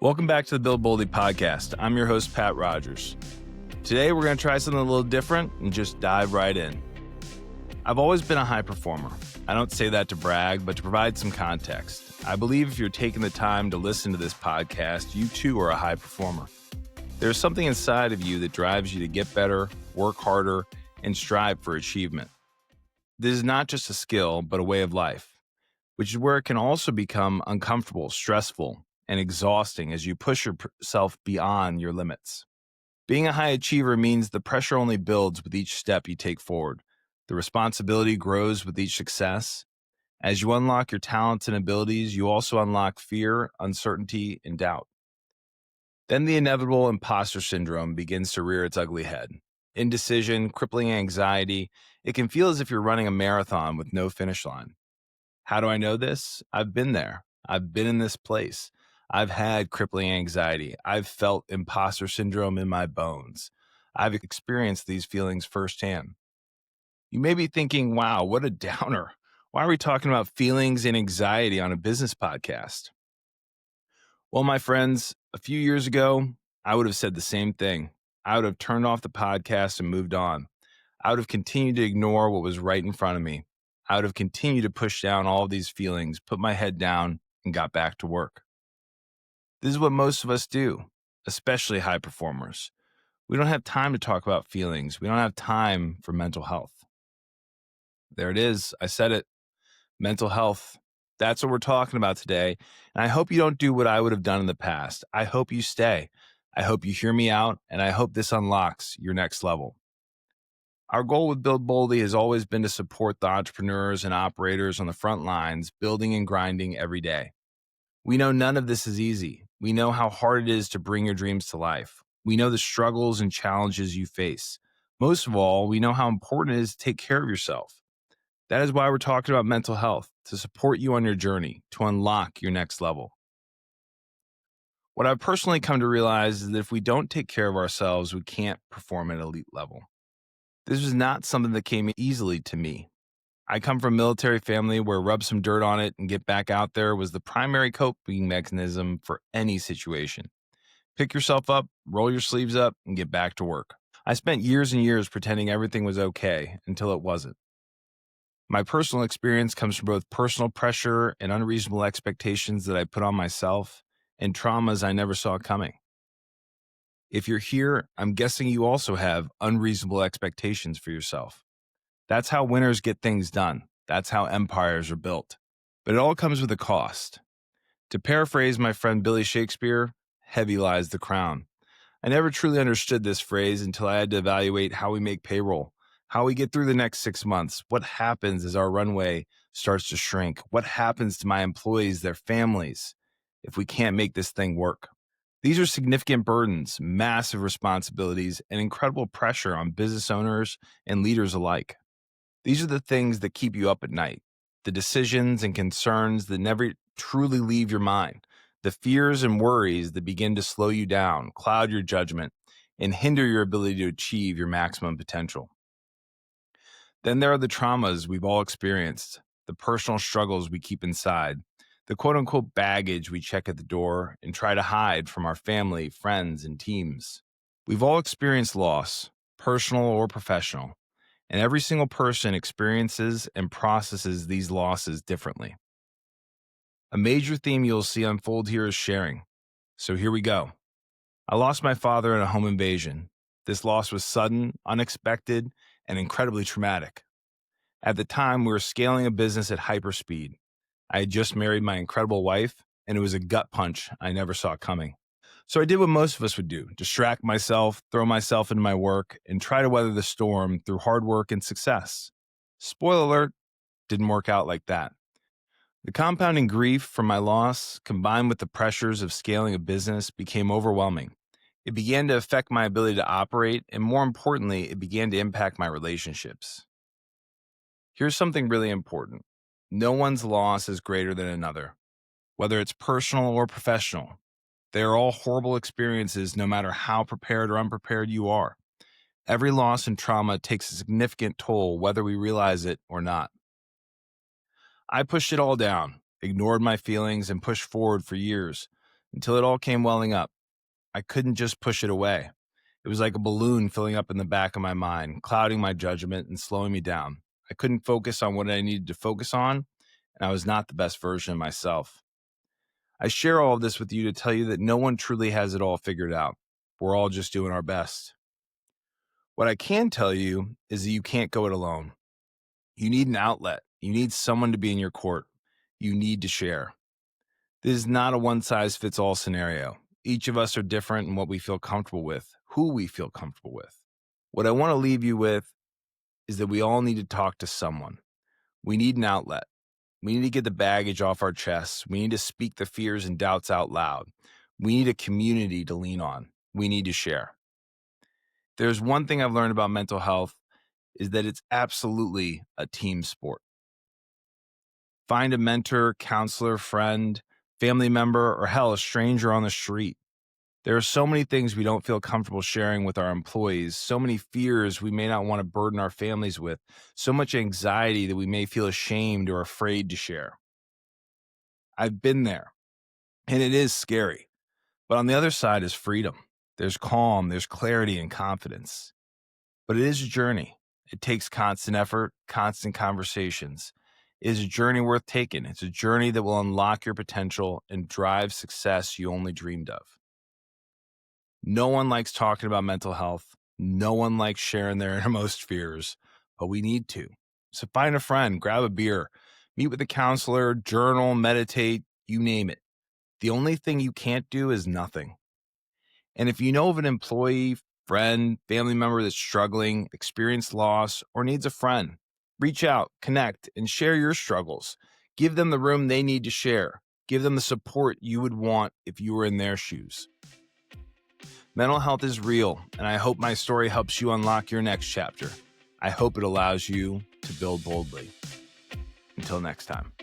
Welcome back to the Build Boldly podcast. I'm your host, Pat Rodgers. Today, we're going to try something a little different and just dive right in. I've always been a high performer. I don't say that to brag, but to provide some context. I believe if you're taking the time to listen to this podcast, you too are a high performer. There's something inside of you that drives you to get better, work harder, and strive for achievement. This is not just a skill, but a way of life, which is where it can also become uncomfortable, stressful, and exhausting as you push yourself beyond your limits. Being a high achiever means the pressure only builds with each step you take forward. The responsibility grows with each success. As you unlock your talents and abilities, you also unlock fear, uncertainty, and doubt. Then the inevitable imposter syndrome begins to rear its ugly head. Indecision, crippling anxiety, it can feel as if you're running a marathon with no finish line. How do I know this? I've been there. I've been in this place. I've had crippling anxiety. I've felt imposter syndrome in my bones. I've experienced these feelings firsthand. You may be thinking, wow, what a downer. Why are we talking about feelings and anxiety on a business podcast? Well, my friends, a few years ago, I would have said the same thing. I would have turned off the podcast and moved on. I would have continued to ignore what was right in front of me. I would have continued to push down all of these feelings, put my head down, and got back to work. This is what most of us do, especially high performers. We don't have time to talk about feelings. We don't have time for mental health. There it is. I said it. Mental health. That's what we're talking about today. And I hope you don't do what I would have done in the past. I hope you stay. I hope you hear me out, and I hope this unlocks your next level. Our goal with Build Boldly has always been to support the entrepreneurs and operators on the front lines, building and grinding every day. We know none of this is easy. We know how hard it is to bring your dreams to life. We know the struggles and challenges you face. Most of all, we know how important it is to take care of yourself. That is why we're talking about mental health, to support you on your journey, to unlock your next level. What I've personally come to realize is that if we don't take care of ourselves, we can't perform at elite level. This was not something that came easily to me. I come from a military family where rub some dirt on it and get back out there was the primary coping mechanism for any situation. Pick yourself up, roll your sleeves up, and get back to work. I spent years and years pretending everything was okay until it wasn't. My personal experience comes from both personal pressure and unreasonable expectations that I put on myself and traumas I never saw coming. If you're here, I'm guessing you also have unreasonable expectations for yourself. That's how winners get things done. That's how empires are built. But it all comes with a cost. To paraphrase my friend Billy Shakespeare, heavy lies the crown. I never truly understood this phrase until I had to evaluate how we make payroll, how we get through the next 6 months, what happens as our runway starts to shrink, what happens to my employees, their families, if we can't make this thing work. These are significant burdens, massive responsibilities, and incredible pressure on business owners and leaders alike. These are the things that keep you up at night, the decisions and concerns that never truly leave your mind, the fears and worries that begin to slow you down, cloud your judgment, and hinder your ability to achieve your maximum potential. Then there are the traumas we've all experienced, the personal struggles we keep inside, the quote-unquote baggage we check at the door and try to hide from our family, friends, and teams. We've all experienced loss, personal or professional. And every single person experiences and processes these losses differently. A major theme you'll see unfold here is sharing. So here we go. I lost my father in a home invasion. This loss was sudden, unexpected, and incredibly traumatic. At the time, we were scaling a business at hyperspeed. I had just married my incredible wife, and it was a gut punch I never saw coming. So I did what most of us would do, distract myself, throw myself into my work, and try to weather the storm through hard work and success. Spoiler alert, didn't work out like that. The compounding grief from my loss, combined with the pressures of scaling a business, became overwhelming. It began to affect my ability to operate, and more importantly, it began to impact my relationships. Here's something really important. No one's loss is greater than another, whether it's personal or professional. They are all horrible experiences no matter how prepared or unprepared you are. Every loss and trauma takes a significant toll whether we realize it or not. I pushed it all down, ignored my feelings, and pushed forward for years, until it all came welling up. I couldn't just push it away. It was like a balloon filling up in the back of my mind, clouding my judgment and slowing me down. I couldn't focus on what I needed to focus on, and I was not the best version of myself. I share all of this with you to tell you that no one truly has it all figured out. We're all just doing our best. What I can tell you is that you can't go it alone. You need an outlet. You need someone to be in your court. You need to share. This is not a one-size-fits-all scenario. Each of us are different in what we feel comfortable with, who we feel comfortable with. What I want to leave you with is that we all need to talk to someone. We need an outlet. We need to get the baggage off our chests. We need to speak the fears and doubts out loud. We need a community to lean on. We need to share. There's one thing I've learned about mental health is that it's absolutely a team sport. Find a mentor, counselor, friend, family member, or hell, a stranger on the street. There are so many things we don't feel comfortable sharing with our employees, so many fears we may not want to burden our families with, so much anxiety that we may feel ashamed or afraid to share. I've been there, and it is scary. But on the other side is freedom. There's calm, there's clarity and confidence. But it is a journey. It takes constant effort, constant conversations. It is a journey worth taking. It's a journey that will unlock your potential and drive success you only dreamed of. No one likes talking about mental health. No one likes sharing their innermost fears, but we need to. So find a friend, grab a beer, meet with a counselor, journal, meditate, you name it. The only thing you can't do is nothing. And if you know of an employee, friend, family member that's struggling, experienced loss, or needs a friend, reach out, connect, and share your struggles. Give them the room they need to share. Give them the support you would want if you were in their shoes. Mental health is real, and I hope my story helps you unlock your next chapter. I hope it allows you to build boldly. Until next time.